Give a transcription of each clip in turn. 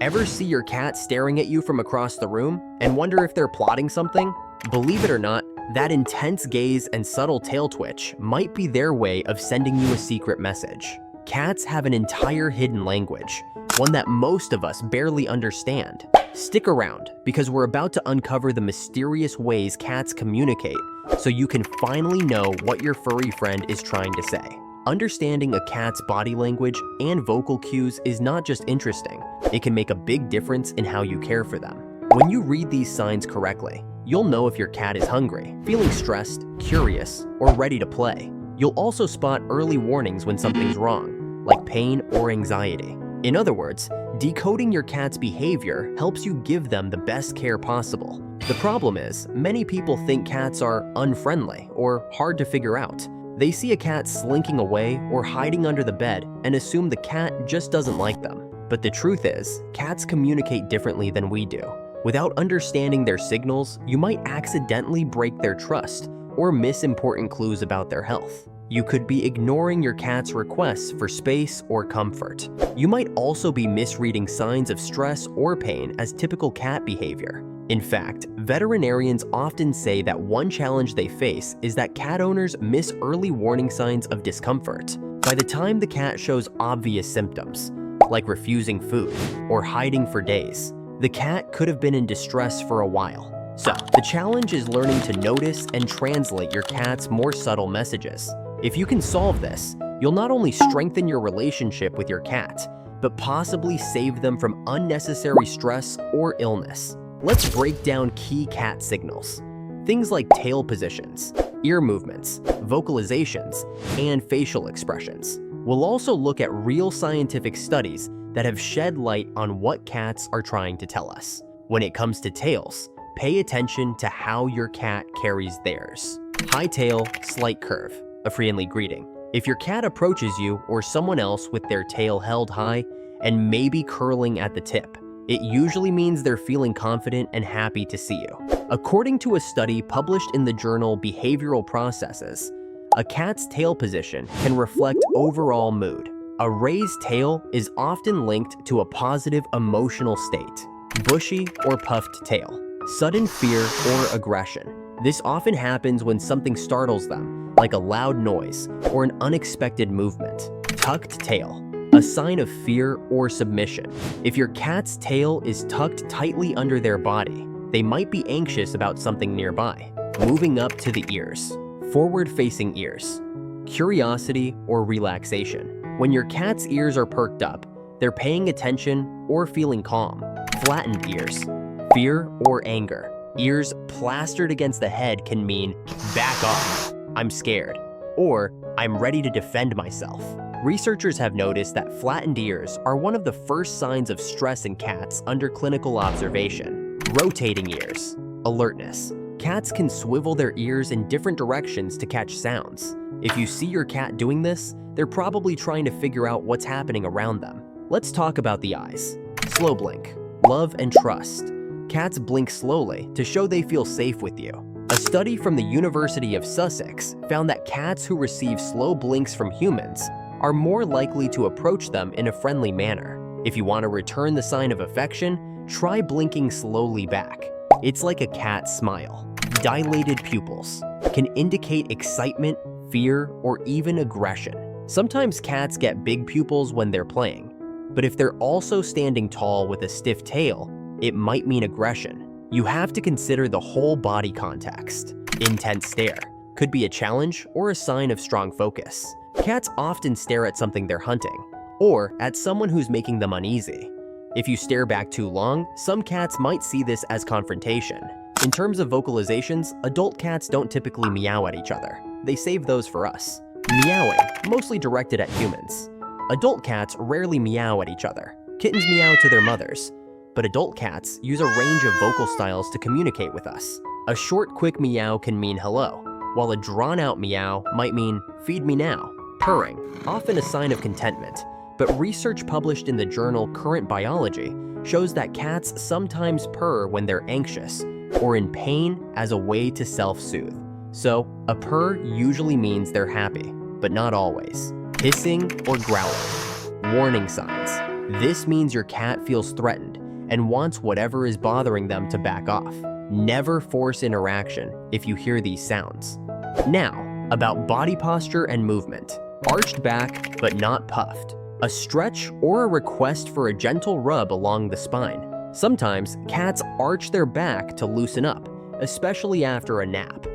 Ever see your cat staring at you from across the room and wonder if they're plotting something? Believe it or not, that intense gaze and subtle tail twitch might be their way of sending you a secret message. Cats have an entire hidden language, one that most of us barely understand. Stick around, because we're about to uncover the mysterious ways cats communicate so you can finally know what your furry friend is trying to say. Understanding a cat's body language and vocal cues is not just interesting, it can make a big difference in how you care for them. When you read these signs correctly, you'll know if your cat is hungry, feeling stressed, curious, or ready to play. You'll also spot early warnings when something's wrong, like pain or anxiety. In other words, decoding your cat's behavior helps you give them the best care possible. The problem is, many people think cats are unfriendly or hard to figure out. They see a cat slinking away or hiding under the bed and assume the cat just doesn't like them. But the truth is, cats communicate differently than we do. Without understanding their signals, you might accidentally break their trust or miss important clues about their health. You could be ignoring your cat's requests for space or comfort. You might also be misreading signs of stress or pain as typical cat behavior. In fact, veterinarians often say that one challenge they face is that cat owners miss early warning signs of discomfort. By the time the cat shows obvious symptoms, like refusing food or hiding for days, the cat could have been in distress for a while. So, the challenge is learning to notice and translate your cat's more subtle messages. If you can solve this, you'll not only strengthen your relationship with your cat, but possibly save them from unnecessary stress or illness. Let's break down key cat signals. Things like tail positions, ear movements, vocalizations, and facial expressions. We'll also look at real scientific studies that have shed light on what cats are trying to tell us. When it comes to tails, pay attention to how your cat carries theirs. High tail, slight curve, a friendly greeting. If your cat approaches you or someone else with their tail held high and maybe curling at the tip, it usually means they're feeling confident and happy to see you. According to a study published in the journal Behavioral Processes, a cat's tail position can reflect overall mood. A raised tail is often linked to a positive emotional state. Bushy or puffed tail, sudden fear or aggression. This often happens when something startles them, like a loud noise or an unexpected movement. Tucked tail, a sign of fear or submission. If your cat's tail is tucked tightly under their body, they might be anxious about something nearby. Moving up to the ears, forward-facing ears, curiosity or relaxation. When your cat's ears are perked up, they're paying attention or feeling calm. Flattened ears, fear or anger. Ears plastered against the head can mean, back off, I'm scared, or I'm ready to defend myself. Researchers have noticed that flattened ears are one of the first signs of stress in cats under clinical observation. Rotating ears, alertness. Cats can swivel their ears in different directions to catch sounds. If you see your cat doing this, they're probably trying to figure out what's happening around them. Let's talk about the eyes. Slow blink, love and trust. Cats blink slowly to show they feel safe with you. A study from the University of Sussex found that cats who receive slow blinks from humans are more likely to approach them in a friendly manner. If you want to return the sign of affection, try blinking slowly back. It's like a cat's smile. Dilated pupils can indicate excitement, fear, or even aggression. Sometimes cats get big pupils when they're playing, but if they're also standing tall with a stiff tail, it might mean aggression. You have to consider the whole body context. Intense stare could be a challenge or a sign of strong focus. Cats often stare at something they're hunting, or at someone who's making them uneasy. If you stare back too long, some cats might see this as confrontation. In terms of vocalizations, adult cats don't typically meow at each other. They save those for us. Meowing, mostly directed at humans. Adult cats rarely meow at each other. Kittens meow to their mothers, but adult cats use a range of vocal styles to communicate with us. A short, quick meow can mean hello, while a drawn-out meow might mean feed me now. Purring, often a sign of contentment, but research published in the journal Current Biology shows that cats sometimes purr when they're anxious or in pain as a way to self-soothe. So, a purr usually means they're happy, but not always. Hissing or growling. Warning signs. This means your cat feels threatened and wants whatever is bothering them to back off. Never force interaction if you hear these sounds. Now, about body posture and movement. Arched back, but not puffed. A stretch or a request for a gentle rub along the spine. Sometimes, cats arch their back to loosen up, especially after a nap.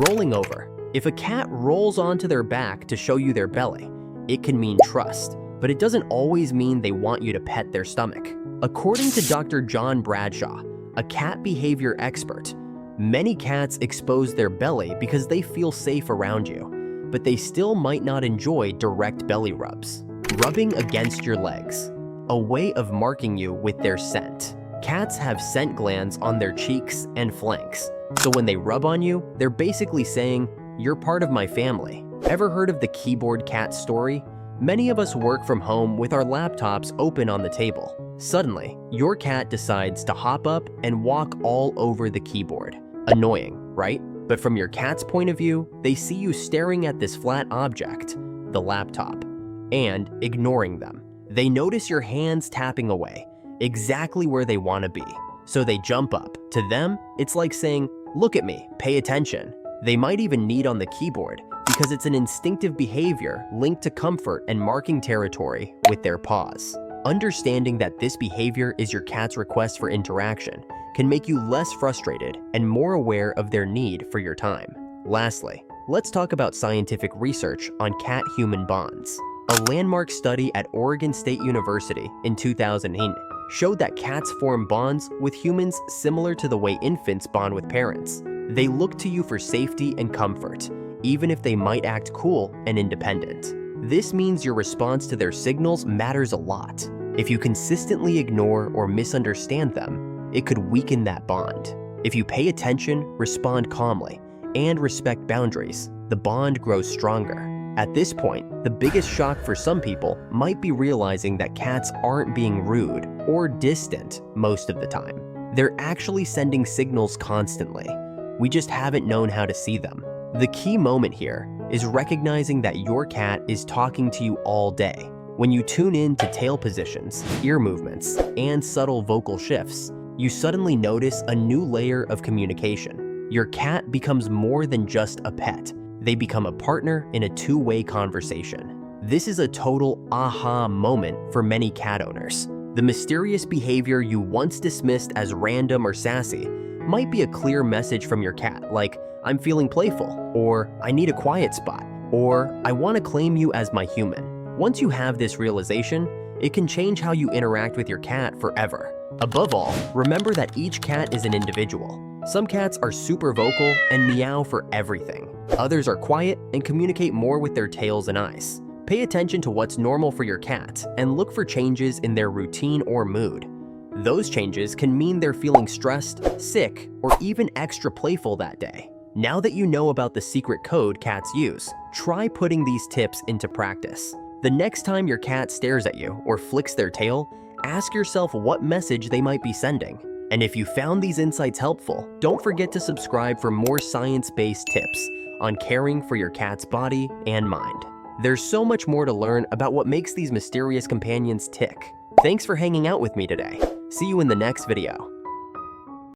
Rolling over. If a cat rolls onto their back to show you their belly, it can mean trust, but it doesn't always mean they want you to pet their stomach. According to Dr. John Bradshaw, a cat behavior expert, many cats expose their belly because they feel safe around you, but they still might not enjoy direct belly rubs. Rubbing against your legs, a way of marking you with their scent. Cats have scent glands on their cheeks and flanks, so when they rub on you, they're basically saying, "You're part of my family." Ever heard of the keyboard cat story? Many of us work from home with our laptops open on the table. Suddenly, your cat decides to hop up and walk all over the keyboard. Annoying, right? But from your cat's point of view, they see you staring at this flat object, the laptop, and ignoring them. They notice your hands tapping away, exactly where they want to be. So they jump up. To them, it's like saying, "Look at me, pay attention." They might even knead on the keyboard because it's an instinctive behavior linked to comfort and marking territory with their paws. Understanding that this behavior is your cat's request for interaction can make you less frustrated and more aware of their need for your time. Lastly, let's talk about scientific research on cat-human bonds. A landmark study at Oregon State University in 2008 showed that cats form bonds with humans similar to the way infants bond with parents. They look to you for safety and comfort, even if they might act cool and independent. This means your response to their signals matters a lot. If you consistently ignore or misunderstand them, it could weaken that bond. If you pay attention, respond calmly, and respect boundaries, the bond grows stronger. At this point, the biggest shock for some people might be realizing that cats aren't being rude or distant most of the time. They're actually sending signals constantly. We just haven't known how to see them. The key moment here is recognizing that your cat is talking to you all day. When you tune in to tail positions, ear movements, and subtle vocal shifts, you suddenly notice a new layer of communication. Your cat becomes more than just a pet. They become a partner in a two-way conversation. This is a total aha moment for many cat owners. The mysterious behavior you once dismissed as random or sassy might be a clear message from your cat, like, "I'm feeling playful," or "I need a quiet spot," or "I want to claim you as my human." Once you have this realization, it can change how you interact with your cat forever. Above all, remember that each cat is an individual. Some cats are super vocal and meow for everything. Others are quiet and communicate more with their tails and eyes. Pay attention to what's normal for your cat and look for changes in their routine or mood. Those changes can mean they're feeling stressed, sick, or even extra playful that day. Now that you know about the secret code cats use, try putting these tips into practice. The next time your cat stares at you or flicks their tail, ask yourself what message they might be sending. And if you found these insights helpful, don't forget to subscribe for more science-based tips on caring for your cat's body and mind. There's so much more to learn about what makes these mysterious companions tick. Thanks for hanging out with me today. See you in the next video.